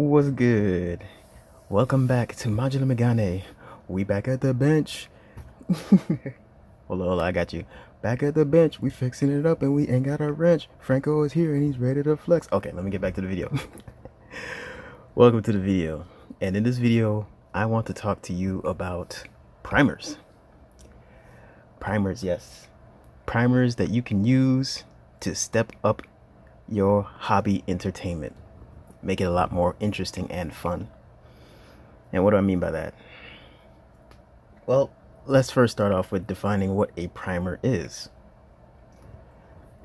What's good? Welcome back to Modular Megane. We back at the bench. Hold on, I got you. Back at the bench, we fixing it up and we ain't got our wrench. Franco is here and he's ready to flex. Okay, let me get back to the video. Welcome to the video. And in this video, I want to talk to you about primers. Primers, yes. Primers that you can use to step up your hobby entertainment. Make it a lot more interesting and fun. And what do I mean by that? Well, let's first start off with defining what a primer is.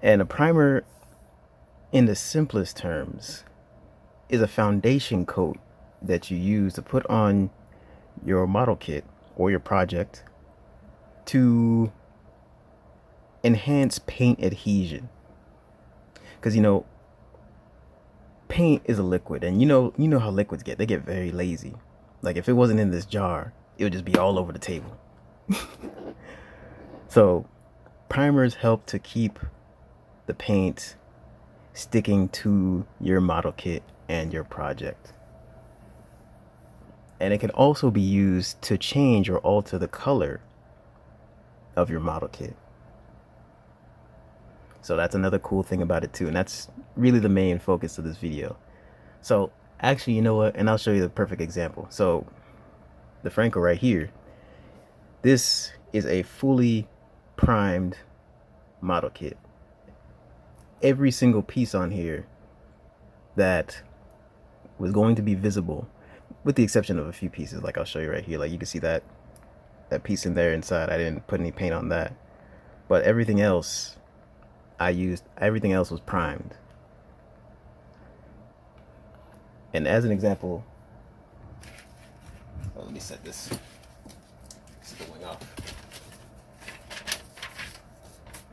And a primer, in the simplest terms, is a foundation coat that you use to put on your model kit or your project to enhance paint adhesion. Because paint is a liquid, and you know how liquids get. They get very lazy. Like if it wasn't in this jar, it would just be all over the table. So primers help to keep the paint sticking to your model kit and your project. And it can also be used to change or alter the color of your model kit. So that's another cool thing about it too. And that's really the main focus of this video. So actually, you know what? And I'll show you the perfect example. So the Franco right here, this is a fully primed model kit. Every single piece on here that was going to be visible, with the exception of a few pieces, like I'll show you right here. Like you can see that piece in there inside. I didn't put any paint on that. But everything else everything else was primed. And as an example, let me set this. It's going off.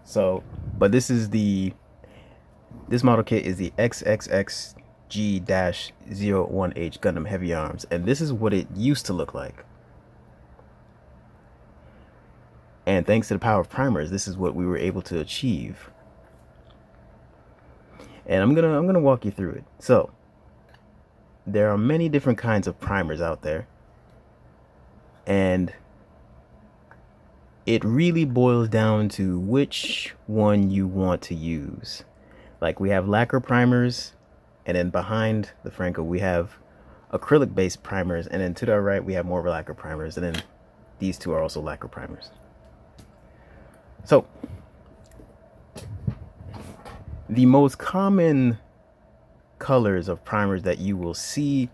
So, but this model kit is the XXXG-01H Gundam Heavy Arms, and this is what it used to look like. And thanks to the power of primers, this is what we were able to achieve. And I'm gonna walk you through it. So there are many different kinds of primers out there, and it really boils down to which one you want to use. Like we have lacquer primers, and then behind the Franco we have acrylic based primers, and then to the right we have more lacquer primers, and then these two are also lacquer primers. So the most common colors of primers that you will see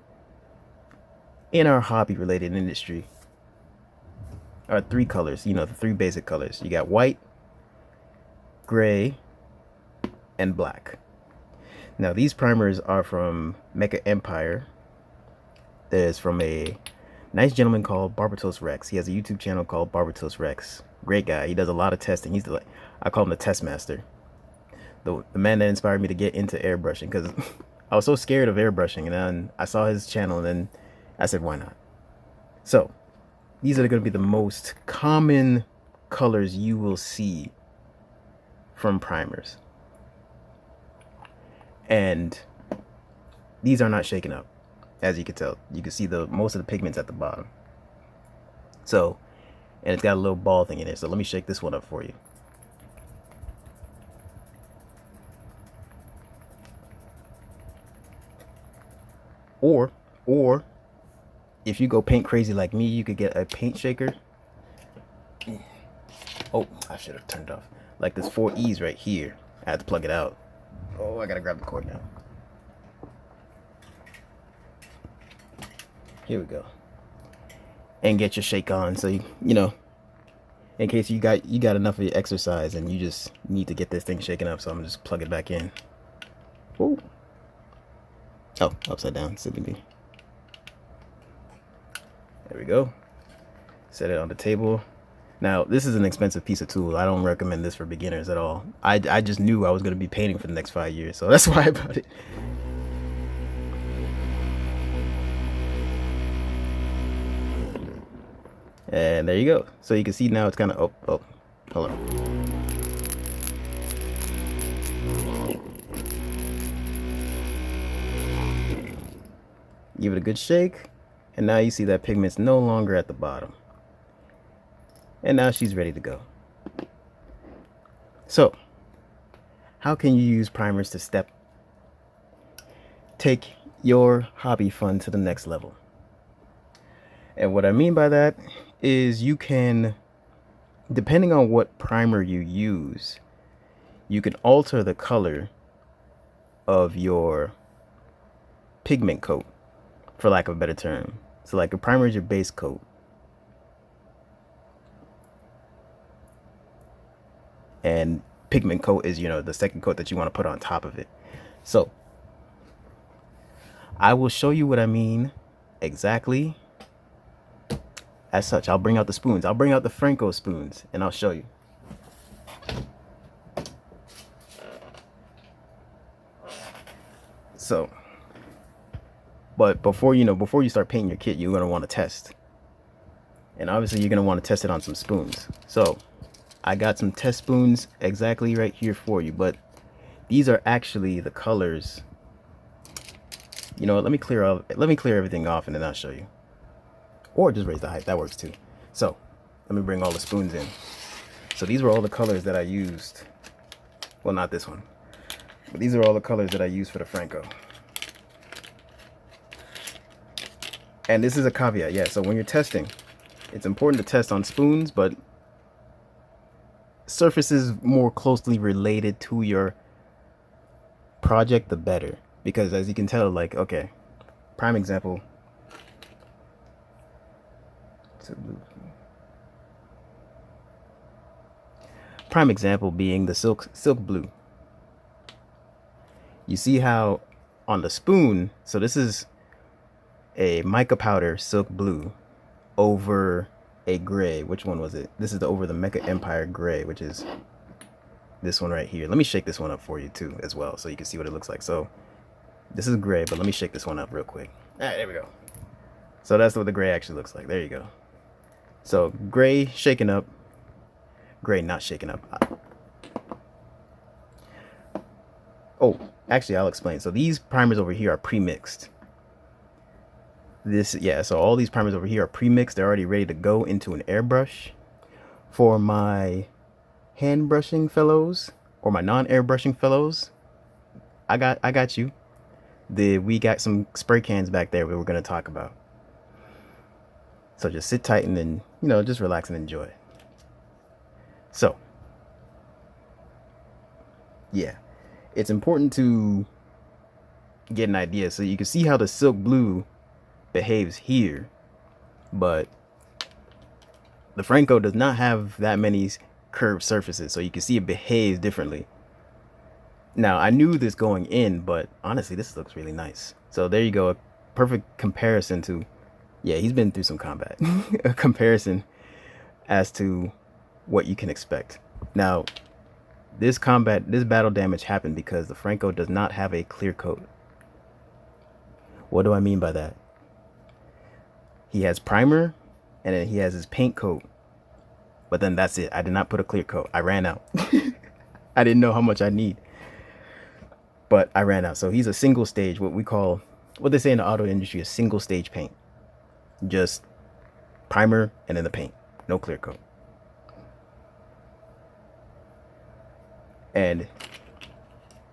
in our hobby related industry are three colors, the three basic colors. You got white, gray, and black. Now these primers are from Mecha Empire. There's from a nice gentleman called Barbatos Rex. He has a YouTube channel called Barbatos Rex. Great guy. He does a lot of testing. I call him the test master. The man that inspired me to get into airbrushing, because I was so scared of airbrushing, and then I saw his channel and then I said, why not? So these are going to be the most common colors you will see from primers. And these are not shaken up, as you can tell. You can see most of the pigments at the bottom. So, and it's got a little ball thing in it. So let me shake this one up for you. Or if you go paint crazy like me, you could get a paint shaker. Oh, I should have turned off. Like this 4Es right here. I had to plug it out. Oh, I gotta grab the cord now. Here we go. And get your shake on, so you know, in case you got enough of your exercise and you just need to get this thing shaken up. So I'm gonna just plug it back in. Ooh. Oh, upside down, silly me. There we go. Set it on the table. Now, this is an expensive piece of tool. I don't recommend this for beginners at all. I just knew I was going to be painting for the next 5 years, so that's why I bought it. And there you go. So you can see now it's kind of, oh, hold on. Give it a good shake, and now you see that pigment's no longer at the bottom. And now she's ready to go. So, how can you use primers to take your hobby fun to the next level? And what I mean by that is you can, depending on what primer you use, you can alter the color of your pigment coat, for lack of a better term. So like a primer is your base coat. And pigment coat is, the second coat that you want to put on top of it. So I will show you what I mean exactly as such. I'll bring out the spoons. I'll bring out the Franco spoons and I'll show you. So, but before you start painting your kit, you're going to want to test. And obviously you're going to want to test it on some spoons. So I got some test spoons exactly right here for you, but these are actually the colors. You know what, let me clear everything off and then I'll show you. Or just raise the height, that works too. So let me bring all the spoons in. So these were all the colors that I used. Well, not this one, but these are all the colors that I used for the Franco. And this is a caveat, yeah, so when you're testing, it's important to test on spoons, but surfaces more closely related to your project, the better. Because as you can tell, like, okay, prime example. Prime example being the silk blue. You see how on the spoon, so this is a mica powder silk blue over a gray. Which one was it? This is over the Mecha Empire gray, which is this one right here. Let me shake this one up for you too as well, so you can see what it looks like. So this is gray, but let me shake this one up real quick. All right, there we go. So that's what the gray actually looks like. There you go. So gray shaken up, gray not shaken up. Oh, actually, I'll explain. So these primers over here are pre-mixed. So all these primers over here are pre-mixed. They're already ready to go into an airbrush. For my hand brushing fellows or my non-airbrushing fellows, I got you. We got some spray cans back there we're going to talk about. So just sit tight and then, just relax and enjoy. So, yeah, it's important to get an idea. So you can see how the silk blue behaves here, but the Franco does not have that many curved surfaces, so you can see it behaves differently. Now, I knew this going in, but honestly, this looks really nice. So there you go, a perfect comparison to, yeah, he's been through some combat. A comparison as to what you can expect. Now, this battle damage happened because the Franco does not have a clear coat. What do I mean by that? He has primer, and then he has his paint coat. But then that's it. I did not put a clear coat. I ran out. I didn't know how much I need. But I ran out. So he's a single stage, what they say in the auto industry, a single stage paint. Just primer and then the paint. No clear coat. And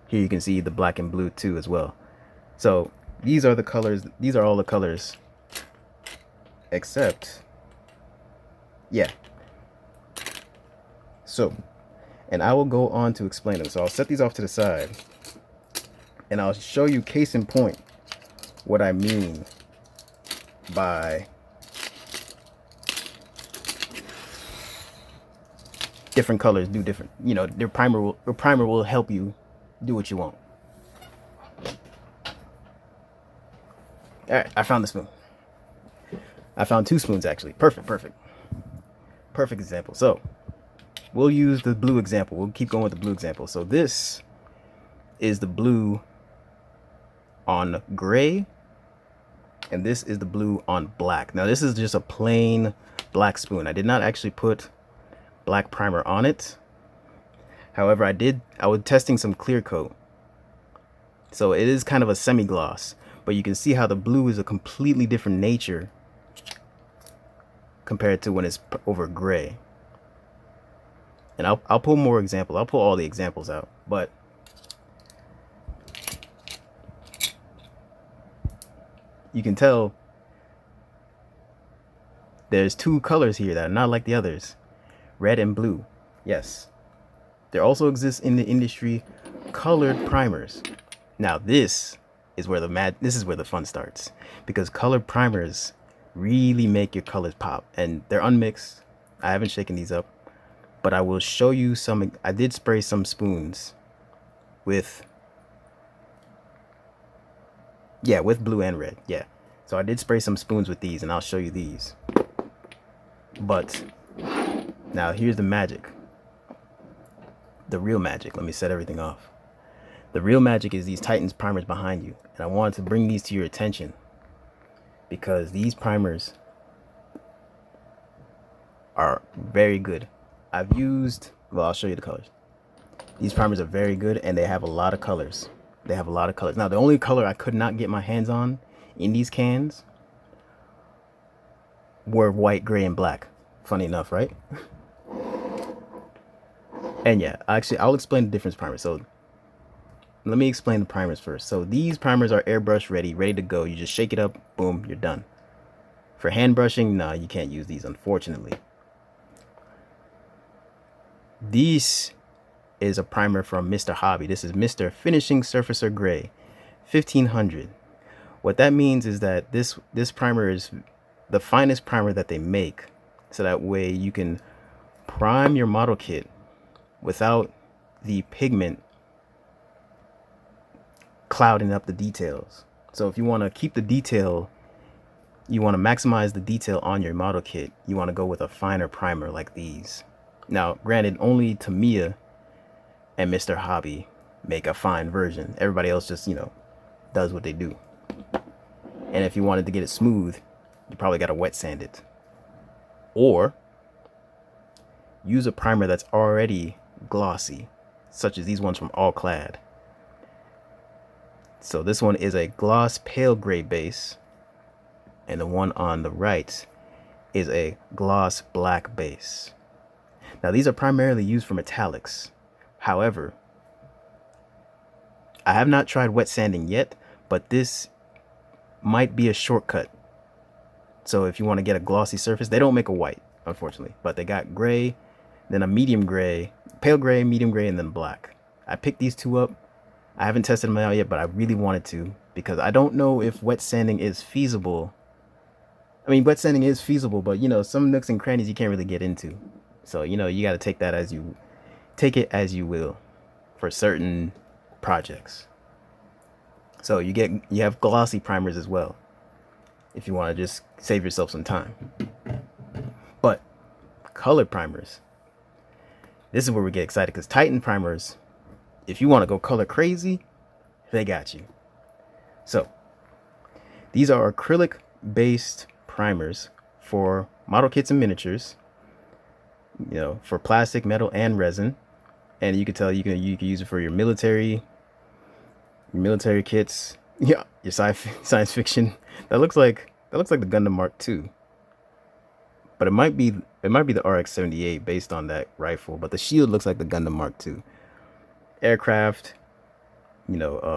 here you can see the black and blue too as well. So these are the colors. These are all the colors. Except, yeah. So, and I will go on to explain them. So I'll set these off to the side. And I'll show you case in point what I mean by different colors do different, their primer will help you do what you want. All right, I found the spoon. I found two spoons actually. Perfect example. So we'll use the blue example. We'll keep going with the blue example. So this is the blue on gray, and this is the blue on black. Now this is just a plain black spoon. I did not actually put black primer on it. However, I was testing some clear coat. So it is kind of a semi-gloss, but you can see how the blue is a completely different nature compared to when it's over gray. And I'll pull more examples. I'll pull all the examples out, but you can tell there's two colors here that are not like the others, red and blue. Yes, there also exists in the industry colored primers. Now this is where the fun starts, because colored primers really make your colors pop, and they're unmixed. I haven't shaken these up, but I will show you some. I did spray some spoons with blue and red. Yeah, so I did spray some spoons with these, and I'll show you these. But now here's the magic, the real magic. Let me set everything off. The real magic is these Titans primers behind you, and I wanted to bring these to your attention because these primers are very good. I'll show you the colors. These primers are very good, and they have a lot of colors. Now, the only color I could not get my hands on in these cans were white, gray, and black. Funny enough, right? And yeah, actually, I'll explain the difference primers. So let me explain the primers first. So these primers are airbrush ready to go. You just shake it up, boom, you're done. For hand brushing, nah, you can't use these, unfortunately. This is a primer from Mr. Hobby. This is Mr. Finishing Surfacer Gray 1500. What that means is that this primer is the finest primer that they make, so that way you can prime your model kit without the pigment clouding up the details. So if you want to keep the detail, you want to maximize the detail on your model kit, you want to go with a finer primer like these. Now, granted, only Tamiya and Mr. Hobby make a fine version. Everybody else just, does what they do. And if you wanted to get it smooth, you probably got to wet sand it. Or use a primer that's already glossy, such as these ones from All Clad. So this one is a gloss pale gray base, and the one on the right is a gloss black base. Now these are primarily used for metallics. However, I have not tried wet sanding yet, but this might be a shortcut. So if you want to get a glossy surface, they don't make a white, unfortunately, but they got gray, then a medium gray, pale gray, medium gray, and then black. I picked these two up. I haven't tested them out yet, but I really wanted to, because I don't know if wet sanding is feasible. I mean, wet sanding is feasible, but some nooks and crannies you can't really get into. So, you got to take it as you will for certain projects. So you have glossy primers as well, if you want to just save yourself some time. But color primers, this is where we get excited, because Titan primers, if you want to go color crazy, they got you. So these are acrylic based primers for model kits and miniatures, for plastic, metal, and resin. And you can tell you can use it for your military kits, your science fiction. That looks like the Gundam Mark II, but it might be the RX-78 based on that rifle. But the shield looks like the Gundam Mark II. Aircraft,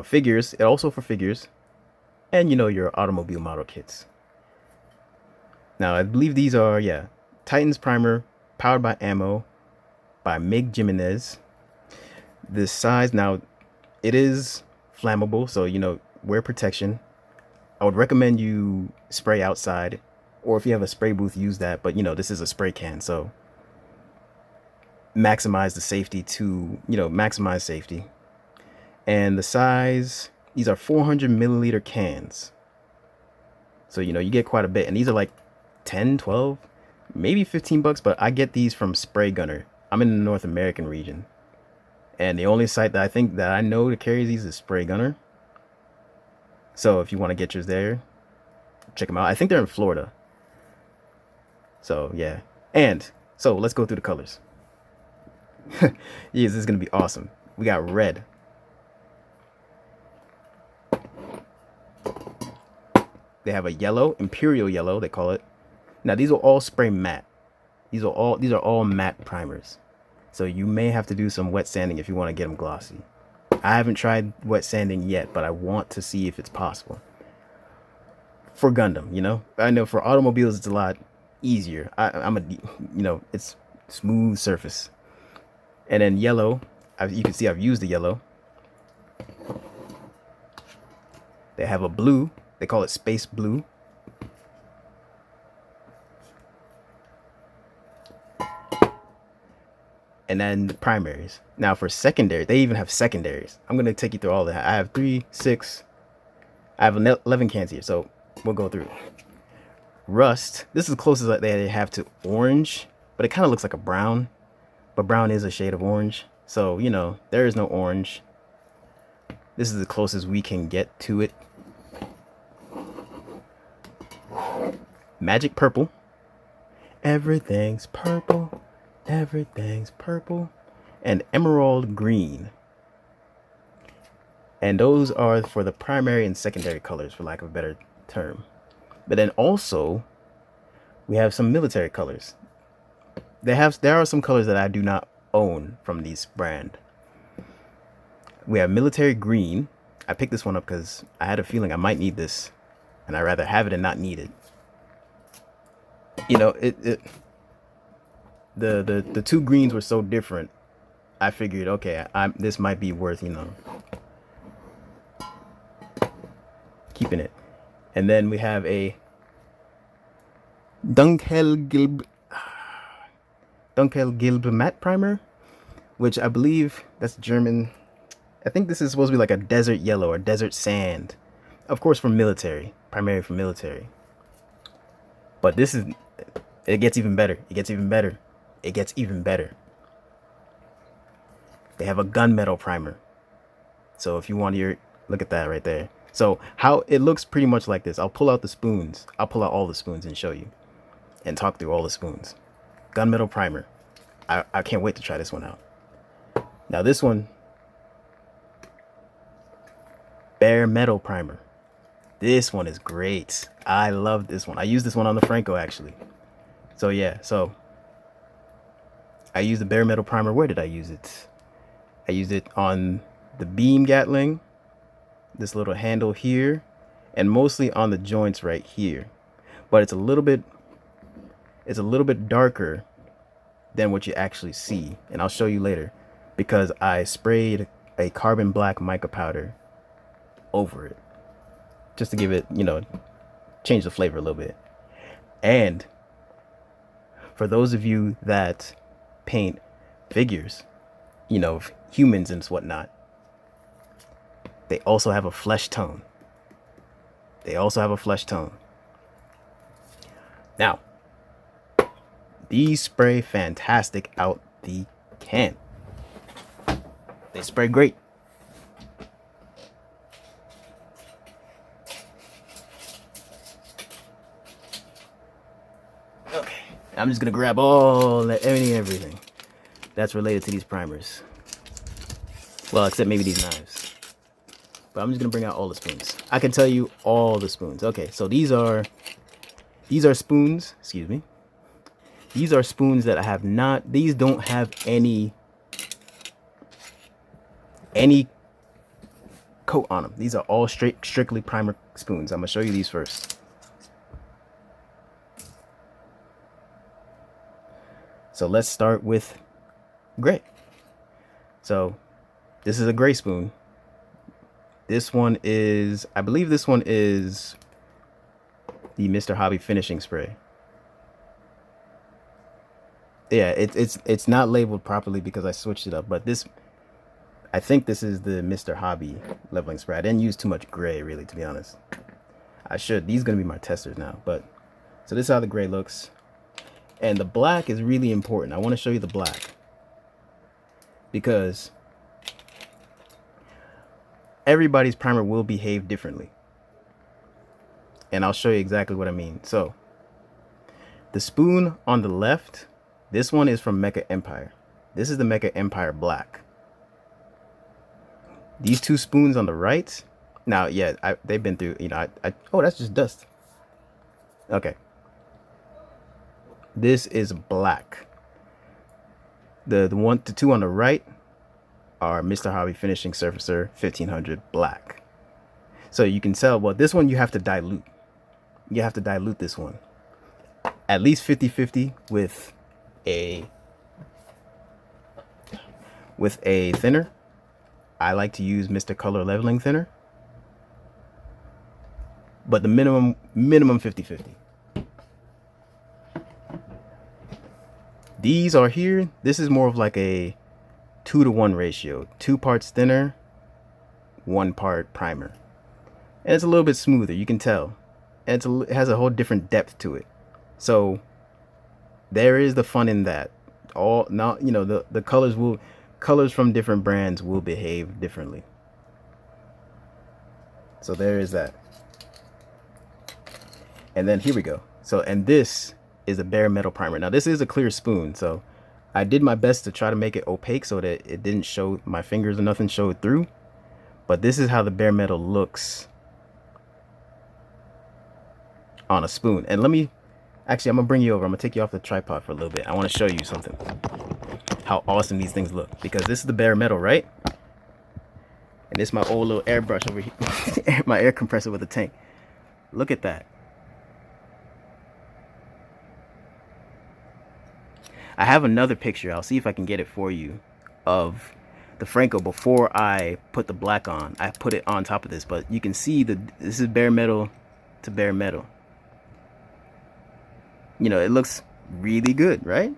figures. It also for figures, and your automobile model kits. Now I believe these are Titans primer, powered by ammo, by Mig Jimenez. This size, now it is flammable, so wear protection. I would recommend you spray outside, or if you have a spray booth, use that. But this is a spray can, so maximize the safety maximize safety. And the size, these are 400 milliliter cans, so you get quite a bit. And these are like 10, 12, maybe $15, but I get these from Spray Gunner. I'm in the North American region, and the only site that I know that carries these is Spray Gunner. So if you want to get yours there, check them out. I think they're in Florida. So yeah. And so let's go through the colors. Yes, this is gonna be awesome. We got red, They have a yellow, imperial yellow, they call it. Now these will all spray matte. These are all matte primers. So you may have to do some wet sanding if you want to get them glossy. I haven't tried wet sanding yet, but I want to see if it's possible. For Gundam, you know? I know for automobiles it's a lot easier. It's smooth surface. And then yellow, you can see I've used the yellow. They have a blue, they call it space blue. And then the primaries. Now for secondary, they even have secondaries. I'm going to take you through all that. I have 3, 6, I have 11 cans here, so we'll go through. Rust, this is the closest that they have to orange, but it kind of looks like a brown, but brown is a shade of orange. So, you know, there is no orange. This is the closest we can get to it. Magic purple. Everything's purple. Everything's purple. And emerald green. And those are for the primary and secondary colors, for lack of a better term. But then also, we have some military colors. There are some colors that I do not own from these brand. We have military green. I picked this one up because I had a feeling I might need this, and I'd rather have it and not need it. You know, the two greens were so different. I figured, okay, this might be worth, you know, keeping it. And then we have a Dunkel Gilb matte primer, which I believe that's German. I think this is supposed to be like a desert yellow or desert sand. Of course, for military, primarily for military. But it gets even better. It gets even better. It gets even better. They have a gunmetal primer. So if you want to look at that right there. So how it looks pretty much like this. I'll pull out the spoons. I'll pull out all the spoons and show you. And talk through all the spoons. Gunmetal primer. I can't wait to try this one out. Now this one. Bare metal primer. This one is great. I love this one. I used this one on the Franco actually. So yeah, so I used the bare metal primer. Where did I use it? I used it on the beam Gatling, this little handle here, and mostly on the joints right here. But it's a little bit darker than what you actually see, and I'll show you later because I sprayed a carbon black mica powder over it just to give it, you know, change the flavor a little bit. And for those of you that paint figures, you know, humans and whatnot, they also have a flesh tone. Now, these spray fantastic out the can. They spray great. Okay, I'm just gonna grab everything that's related to these primers. Well, except maybe these knives. But I'm just gonna bring out all the spoons. I can tell you all the spoons. Okay, so these are spoons. Excuse me. These are spoons that I have not. These don't have any coat on them. These are all strictly primer spoons. I'm gonna show you these first. So let's start with gray. So this is a gray spoon. This one is, I believe this one is the Mr. Hobby finishing spray. Yeah, it's not labeled properly because I switched it up, but I think this is the Mr. Hobby leveling spray. I didn't use too much gray, really, to be honest. I should. These are going to be my testers now. But so this is how the gray looks. And the black is really important. I want to show you the black because everybody's primer will behave differently. And I'll show you exactly what I mean. So the spoon on the left, this one is from Mecha Empire. This is the Mecha Empire black. These two spoons on the right, now, yeah, they've been through, you know, oh, that's just dust. Okay. This is black. The two on the right are Mr. Hobby Finishing Surfacer 1500 black. So you can tell, well, this one you have to dilute. You have to dilute this one. At least 50-50 with a thinner. I like to use Mr. Color Leveling Thinner. But the minimum 50-50. These are here. This is more of like a 2-to-1 ratio. 2 parts thinner, 1 part primer. And it's a little bit smoother, you can tell. And it has a whole different depth to it. So there is the fun in that. The colors from different brands will behave differently. So there is that. And then here we go. So, and this is a bare metal primer. Now this is a clear spoon, so I did my best to try to make it opaque so that it didn't show my fingers or nothing showed through. But this is how the bare metal looks on a spoon. And I'm gonna bring you over. I'm gonna take you off the tripod for a little bit. I want to show you something, how awesome these things look, because this is the bare metal, right? And this is my old little airbrush over here, my air compressor with a tank. Look at that. I have another picture, I'll see if I can get it for you, of the Franco before I put the black on. I put it on top of this, but you can see this is bare metal to bare metal. You know, it looks really good, right?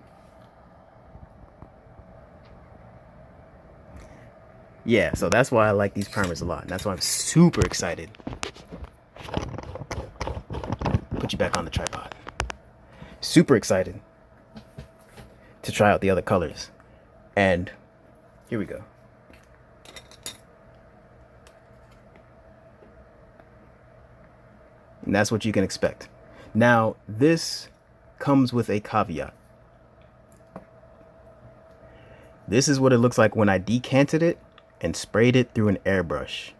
Yeah, so that's why I like these primers a lot. And that's why I'm super excited. Put you back on the tripod. Super excited to try out the other colors. And here we go. And that's what you can expect. Now, this comes with a caveat. This is what it looks like when I decanted it and sprayed it through an airbrush.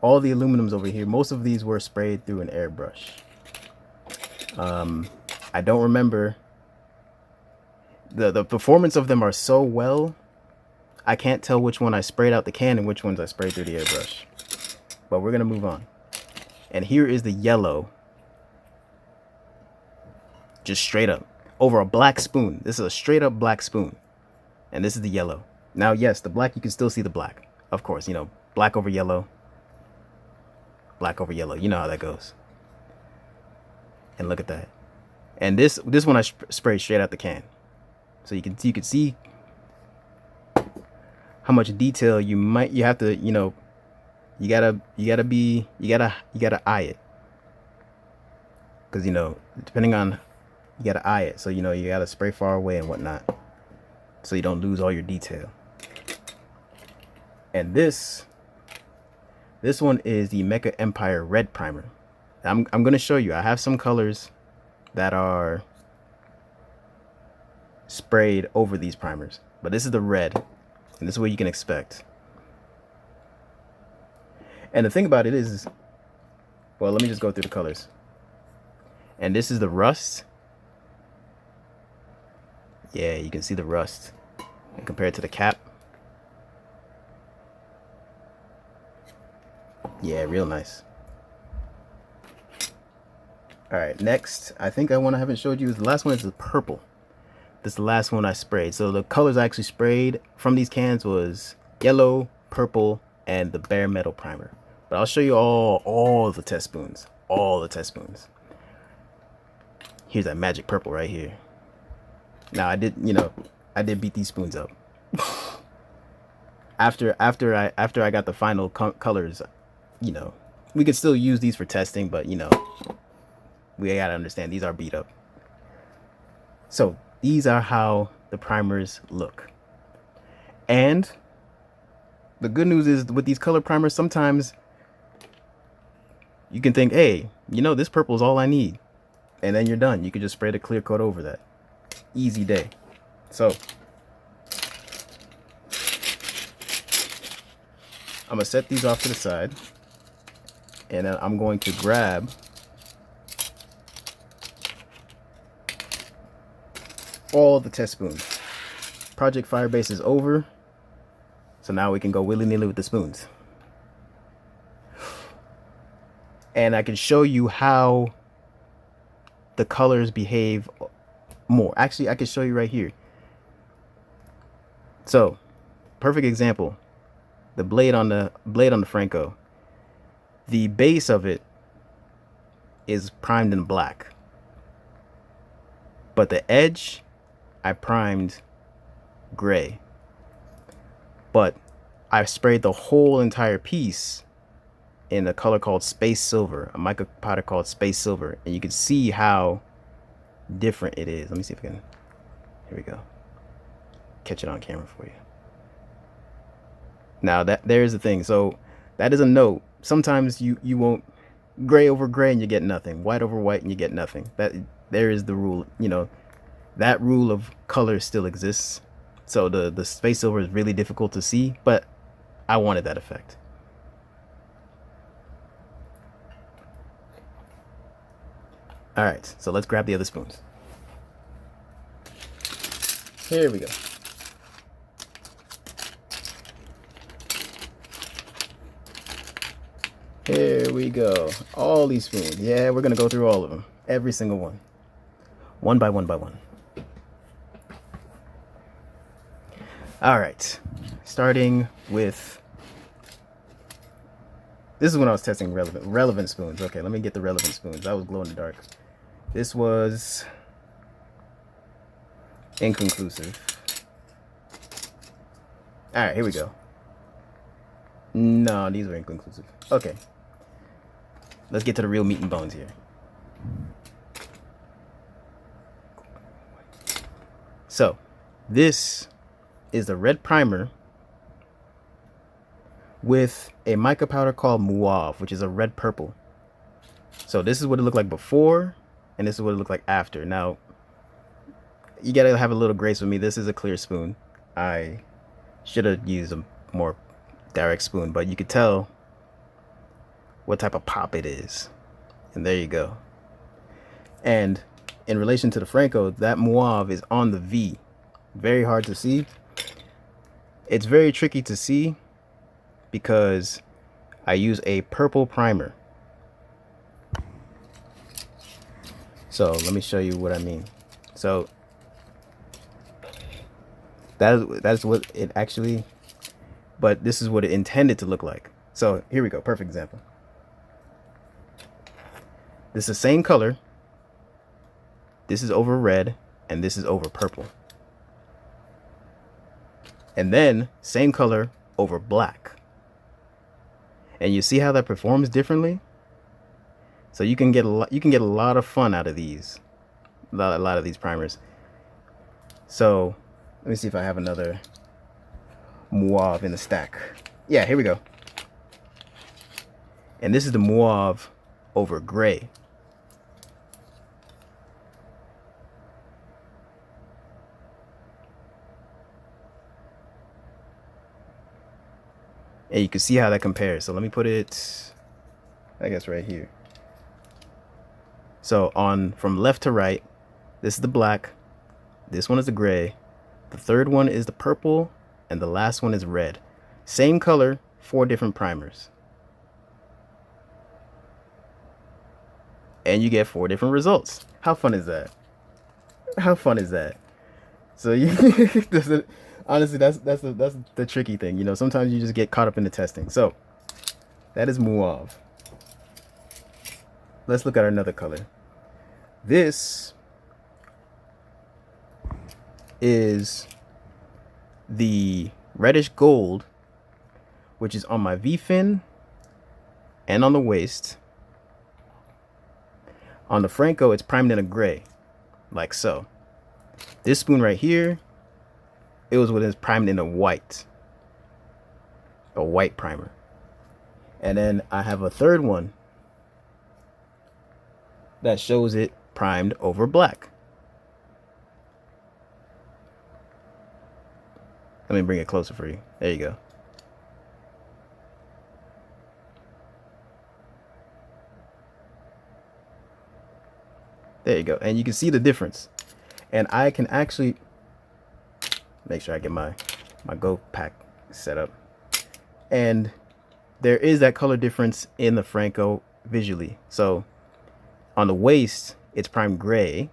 All the aluminums over here, most of these were sprayed through an airbrush. I don't remember. The performance of them are so well, I can't tell which one I sprayed out the can and which ones I sprayed through the airbrush. But we're gonna move on. And here is the yellow. Just straight up. Over a black spoon. This is a straight up black spoon. And this is the yellow. Now, yes, the black, you can still see the black. Of course, you know, black over yellow. Black over yellow. You know how that goes. And look at that. And this one I sprayed straight out the can. So you can see how much detail you have to, you know, you gotta eye it. Because, you know, depending on, you gotta eye it. So, you know, you gotta spray far away and whatnot, so you don't lose all your detail. And this one is the Mecha Empire Red Primer. I'm gonna show you. I have some colors that are sprayed over these primers, but this is the red, and this is what you can expect. And the thing about it is, well, let me just go through the colors. And this is the rust. Yeah, you can see the rust. And compared to the cap, yeah, real nice. All right, next, I think I haven't showed you, the last one is the purple. This is the last one I sprayed. So the colors I actually sprayed from these cans was yellow, purple, and the bare metal primer. But I'll show you all the test spoons. All the test spoons. Here's that magic purple right here. Now I did beat these spoons up. after I got the final colors, you know, we could still use these for testing, but you know, we gotta understand these are beat up. So these are how the primers look. And the good news is, with these color primers, sometimes you can think, hey, you know, this purple is all I need. And then you're done. You can just spray the clear coat over that. Easy day. So I'm gonna set these off to the side, and then I'm going to grab all the test spoons. Project Firebase is over. So now we can go willy-nilly with the spoons. And I can show you how the colors behave more. Actually, I can show you right here. So, perfect example. The blade on the Franco. The base of it is primed in black. But the edge, I primed gray. But I sprayed the whole entire piece in a color called Space Silver, a mica powder called Space Silver, and you can see how different it is. Let me see if I can. Here we go. Catch it on camera for you. Now there's the thing. So that is a note. Sometimes you won't, gray over gray and you get nothing. White over white and you get nothing. That there is the rule. You know, that rule of color still exists. So the Space Silver is really difficult to see, but I wanted that effect. All right, so let's grab the other spoons. Here we go. Here we go. All these spoons. Yeah, we're gonna go through all of them. Every single one. One by one by one. All right, starting with, this is when I was testing relevant spoons. Okay, let me get the relevant spoons. That was glow in the dark. This was inconclusive. All right, here we go. No, these were inconclusive. Okay, let's get to the real meat and bones here. So, this is the red primer with a mica powder called Mauve, which is a red purple. So this is what it looked like before, and this is what it looked like after. Now, you gotta have a little grace with me. This is a clear spoon. I should have used a more direct spoon, but you could tell what type of pop it is. And there you go. And in relation to the Franco, that Mauve is on the V. Very hard to see. It's very tricky to see because I use a purple primer. So let me show you what I mean. So that's what it actually, but this is what it intended to look like. So here we go, perfect example. This is the same color. This is over red and this is over purple. And then same color over black. And you see how that performs differently? So you can get a lot of fun out of these. A lot of these primers. So let me see if I have another Mauve in the stack. Yeah, here we go. And this is the Mauve over gray. And you can see how that compares. So let me put it, I guess, right here. So from left to right, this is the black, this one is the gray, the third one is the purple, and the last one is red. Same color, 4 different primers. And you get 4 different results. How fun is that? How fun is that? So you honestly, that's the tricky thing. You know, sometimes you just get caught up in the testing. So that is Mauve. Let's look at another color. This is the reddish gold, which is on my V-fin and on the waist. On the Franco, it's primed in a gray, like so. This spoon right here, it was primed in a white primer. And then I have a third one that shows it primed over black. Let me bring it closer for you. There you go. There you go. And you can see the difference. And I can actually make sure I get my Go pack set up. And there is that color difference in the Franco visually. So on the waist, it's prime gray.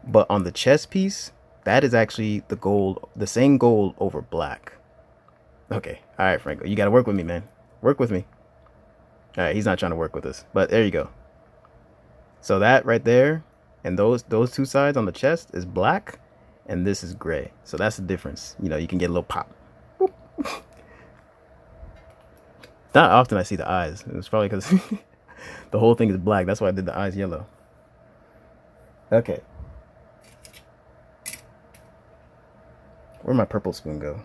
But on the chest piece, that is actually the gold, the same gold over black. Okay. All right, Franco, you got to work with me, man. Work with me. All right, he's not trying to work with us, but there you go. So that right there, and those two sides on the chest is black, and this is gray. So that's the difference. You know, you can get a little pop. Boop. Not often I see the eyes. It's probably because the whole thing is black. That's why I did the eyes yellow. Okay. Where'd my purple spoon go?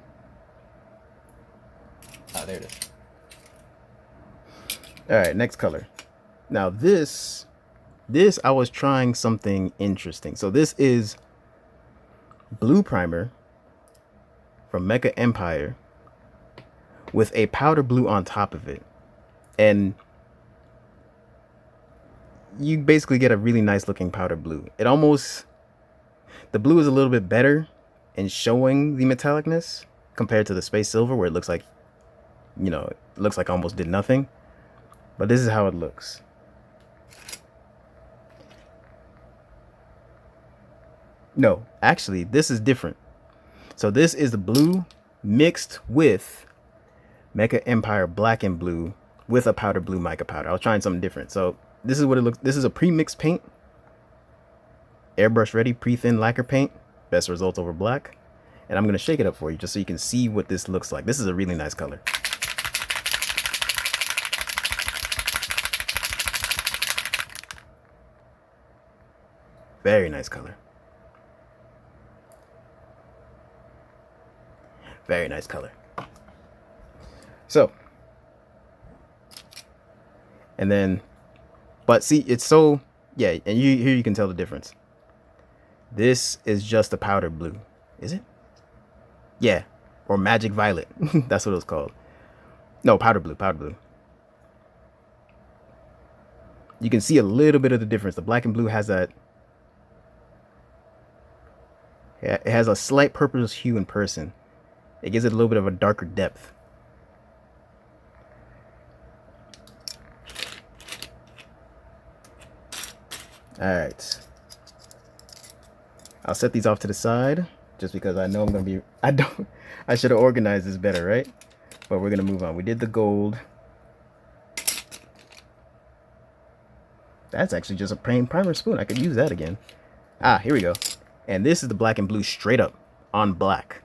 Ah, there it is. All right, next color. Now this I was trying something interesting. So this is blue primer from Mecha Empire with a powder blue on top of it. And you basically get a really nice looking powder blue. It almost, the blue is a little bit better in showing the metallicness compared to the space silver, where it looks like, you know, it looks like I almost did nothing. But this is how it looks. No, actually, this is different. So this is the blue mixed with Mecha Empire black and blue with a powder blue mica powder. I was trying something different. So this is what it looks. This is a pre-mixed paint. Airbrush ready, pre-thin lacquer paint. Best results over black. And I'm going to shake it up for you just so you can see what this looks like. This is a really nice color. Very nice color. Very nice color. So, and then, but see, it's so, yeah, and here you can tell the difference. This is just a powder blue, is it? Yeah, or magic violet. That's what it was called. No, powder blue, powder blue. You can see a little bit of the difference. The black and blue has that, it has a slight purplish hue in person. It gives it a little bit of a darker depth. All right. I'll set these off to the side just because I know I'm going to be, I should have organized this better, right? But we're going to move on. We did the gold. That's actually just a plain primer spoon. I could use that again. Ah, here we go. And this is the black and blue straight up on black.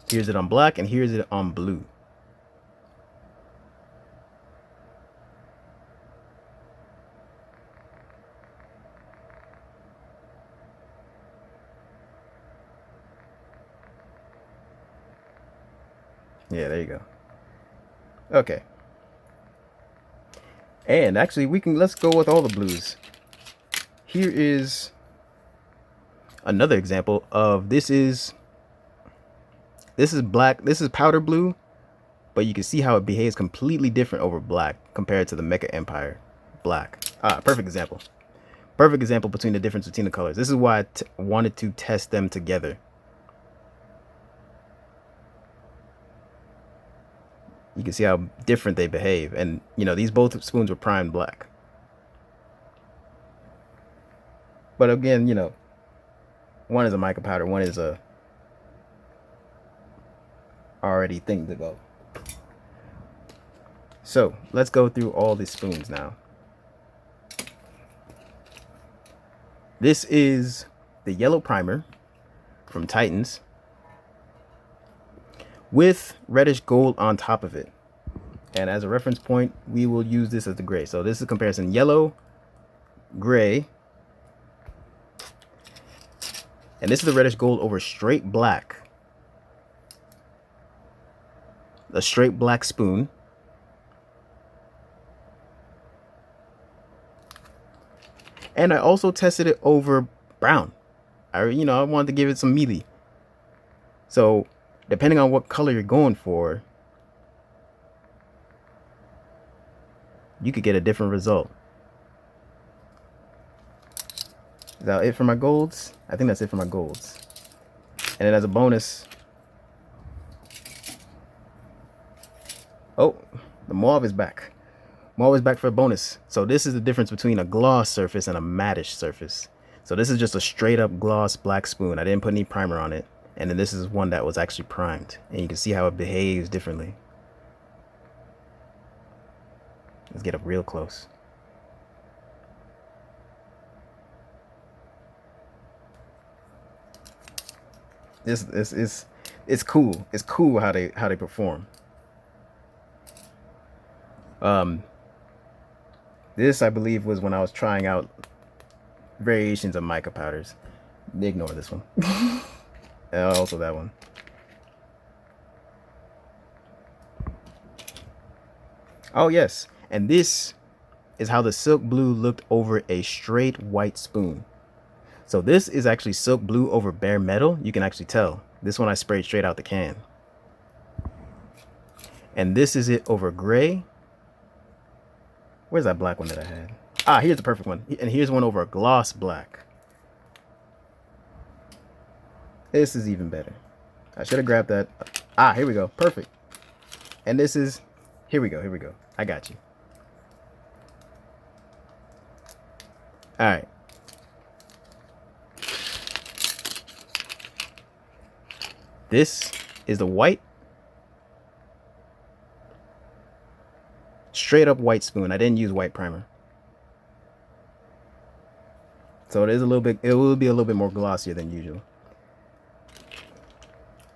Here's it on black and here's it on blue. Yeah, there you go. Okay. And actually let's go with all the blues. Here is another example of this is black, this is powder blue, but you can see how it behaves completely different over black compared to the Mecha Empire black. Ah, perfect example. Perfect example between the difference between the colors. This is why I wanted to test them together. You can see how different they behave. And, you know, these both spoons were primed black. But again, you know, one is a mica powder, one is a already thing to go. So let's go through all these spoons now. This is the yellow primer from Titans with reddish gold on top of it. And as a reference point, we will use this as the gray. So this is a comparison: yellow, gray, and this is the reddish gold over straight black. A straight black spoon. And I also tested it over brown. I wanted to give it some mealy. So depending on what color you're going for, you could get a different result. Is that it for my golds? I think that's it for my golds. And then as a bonus, oh, the mauve is back. Mauve is back for a bonus. So this is the difference between a gloss surface and a mattish surface. So this is just a straight up gloss black spoon. I didn't put any primer on it. And then this is one that was actually primed. And you can see how it behaves differently. Let's get up real close. It's cool. It's cool how they perform. This I believe was when I was trying out variations of mica powders. Ignore this one. Also that one. Oh yes, and this is how the silk blue looked over a straight white spoon. So this is actually silk blue over bare metal. You can actually tell. This one I sprayed straight out the can. And this is it over gray. Where's that black one that I had? Ah, here's the perfect one. And here's one over a gloss black. This is even better. I should have grabbed that. Ah, here we go. Perfect. And this is, here we go. Here we go. I got you. All right. This is the white. Straight up white spoon. I didn't use white primer. So it is a little bit, it will be a little bit more glossier than usual.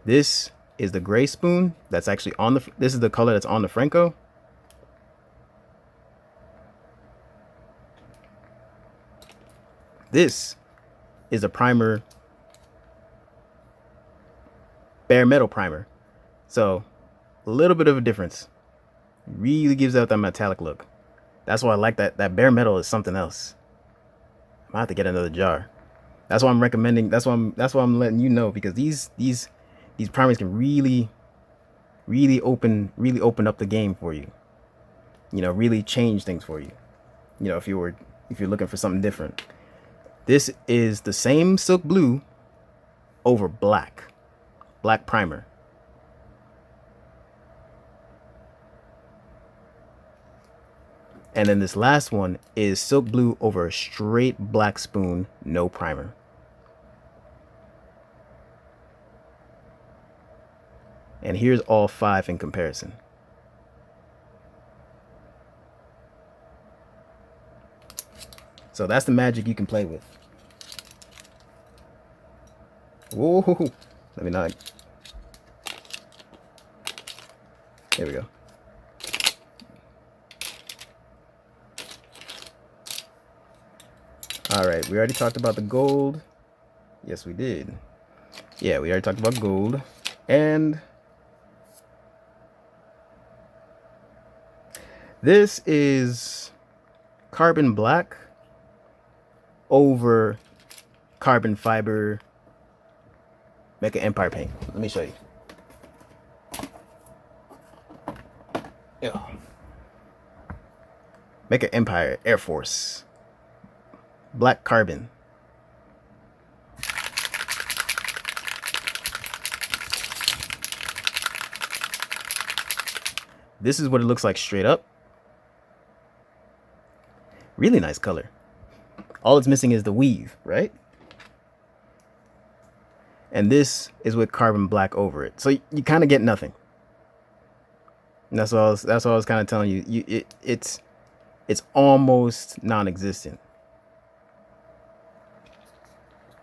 This is the gray spoon that's actually on the, this is the color that's on the Franco. This is a primer, bare metal primer. So a little bit of a difference. Really gives out that metallic look. That's why I like that. That bare metal is something else. I might have to get another jar. That's why I'm recommending. That's why I'm letting you know, because these primers can really open up the game for you. You know, really change things for you. You know, if you're looking for something different. This is the same silk blue over black primer. And then this last one is silk blue over a straight black spoon, no primer. And here's all 5 in comparison. So that's the magic you can play with. Whoa, let me not. There we go. All right, we already talked about the gold. Yes, we did. Yeah, we already talked about gold. And this is carbon black over carbon fiber Mecha Empire paint. Let me show you. Yeah. Mecha Empire Air Force. Black carbon. This is what it looks like straight up. Really nice color. All it's missing is the weave, right? And this is with carbon black over it. So you kind of get nothing. And that's what I was kind of telling you. It's almost non-existent.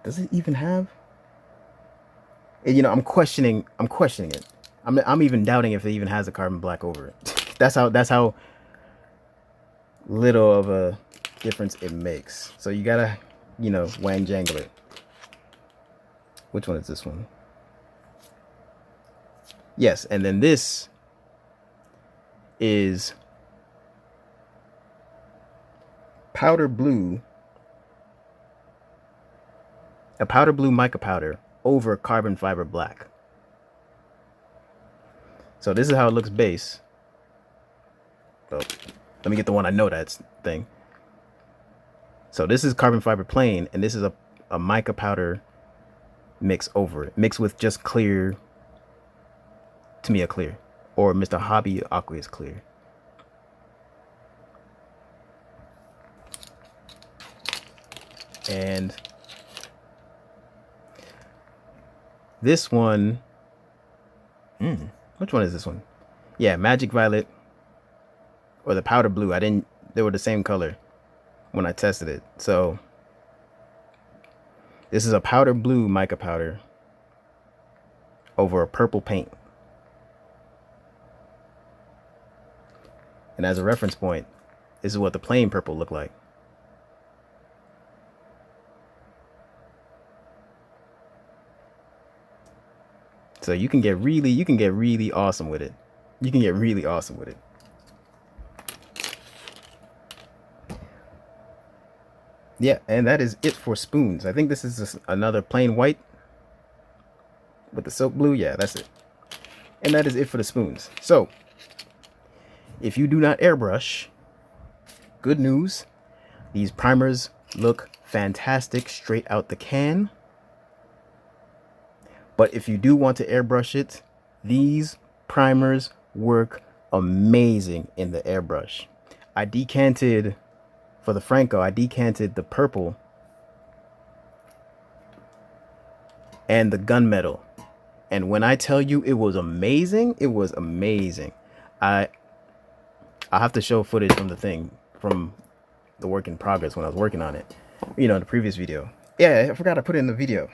Does it even have? You know, I'm questioning it. I'm even doubting if it even has a carbon black over it. That's how little of a difference it makes. So you gotta, you know, wang jangle it. Which one is this one? Yes, and then this is powder blue. A powder blue mica powder over carbon fiber black. So this is how it looks base. So let me get the one I know that's thing. So this is carbon fiber plain, and this is a mica powder mix over it, mixed with just clear, Tamiya clear, or Mr. Hobby Aqueous clear. And this one, which one is this one? Yeah, Magic Violet or the Powder Blue. They were the same color when I tested it. So this is a powder blue mica powder over a purple paint. And as a reference point, this is what the plain purple looked like. So you can get really awesome with it. You can get really awesome with it. Yeah, and that is it for spoons. I think this is just another plain white with the silk blue. Yeah, that's it. And that is it for the spoons. So if you do not airbrush, good news, these primers look fantastic straight out the can. But if you do want to airbrush it, these primers work amazing in the airbrush. I decanted, for the Franco, I decanted the purple and the gunmetal. And when I tell you it was amazing, it was amazing. I'll have to show footage from the thing, from the work in progress when I was working on it. You know, the previous video. Yeah, I forgot I put it in the video.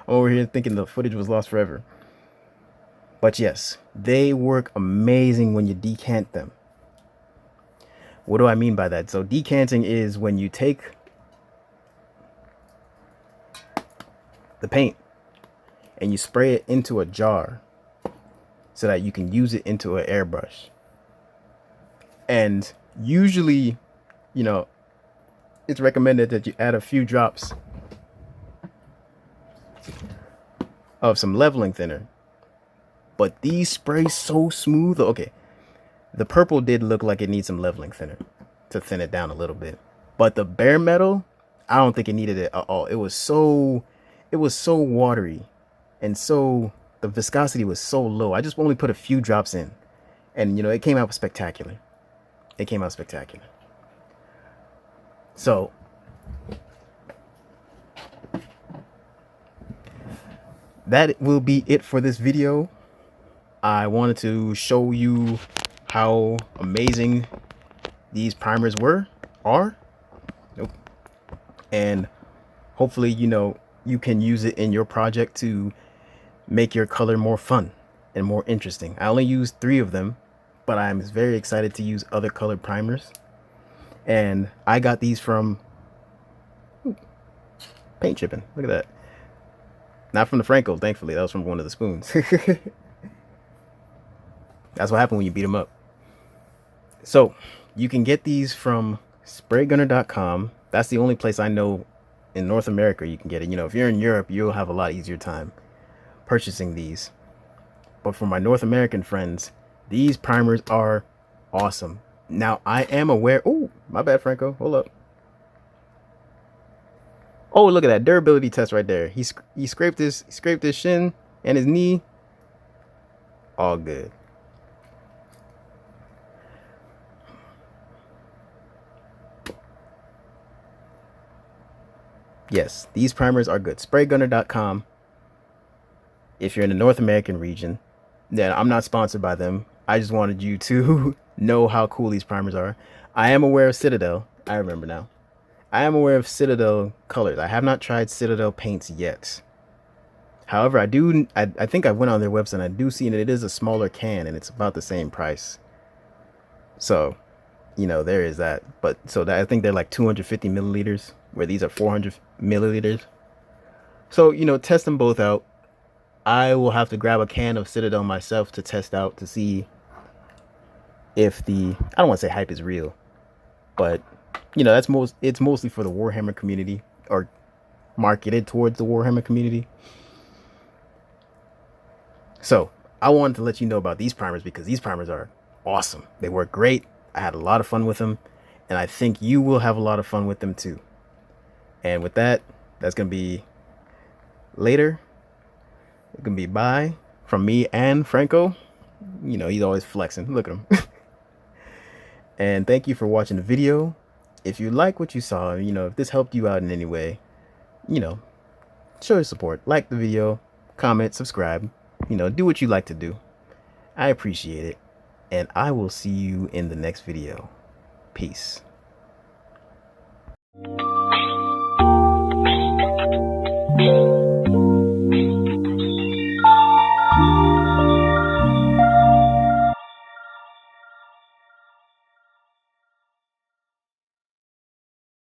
I'm over here thinking the footage was lost forever. But yes, they work amazing when you decant them. What do I mean by that? So decanting is when you take the paint and you spray it into a jar so that you can use it into an airbrush. And usually, you know, it's recommended that you add a few drops of some leveling thinner. But these spray so smooth. Okay, the purple did look like it needs some leveling thinner to thin it down a little bit. But the bare metal, I don't think it needed it at all. It was so watery, and so the viscosity was so low. I just only put a few drops in, and you know, it came out spectacular. It came out spectacular. So that will be it for this video. I wanted to show you how amazing these primers are. Nope. And hopefully, you know, you can use it in your project to make your color more fun and more interesting. I only used 3 of them, but I'm very excited to use other colored primers. And I got these from paint chipping. Look at that. Not from the Franco, thankfully. That was from one of the spoons. That's what happened when you beat them up. So you can get these from spraygunner.com. That's the only place I know in North America you can get it. You know, if you're in Europe, you'll have a lot easier time purchasing these. But for my North American friends, these primers are awesome. Now I am aware. Oh, my bad, Franco. Hold up. Oh, look at that durability test right there. He scraped his shin and his knee. All good. Yes, these primers are good. Spraygunner.com. If you're in the North American region, then I'm not sponsored by them. I just wanted you to know how cool these primers are. I am aware of Citadel. I remember now. I am aware of Citadel colors. I have not tried Citadel paints yet. However, I think I went on their website and I do see that it is a smaller can and it's about the same price. So, you know, there is that. But so that I think they're like 250 milliliters, where these are 400 milliliters. So, you know, test them both out. I will have to grab a can of Citadel myself to test out to see if I don't want to say hype is real, but you know, it's mostly for the Warhammer community, or marketed towards the Warhammer community. So I wanted to let you know about these primers because these primers are awesome. They work great. I had a lot of fun with them, And I think you will have a lot of fun with them too. And with that, that's going to be later. It's going to be bye from me and Franco. You know, he's always flexing. Look at him. And thank you for watching the video. If you like what you saw, you know, if this helped you out in any way, you know, show your support. Like the video, comment, subscribe. You know, do what you like to do. I appreciate it. And I will see you in the next video. Peace.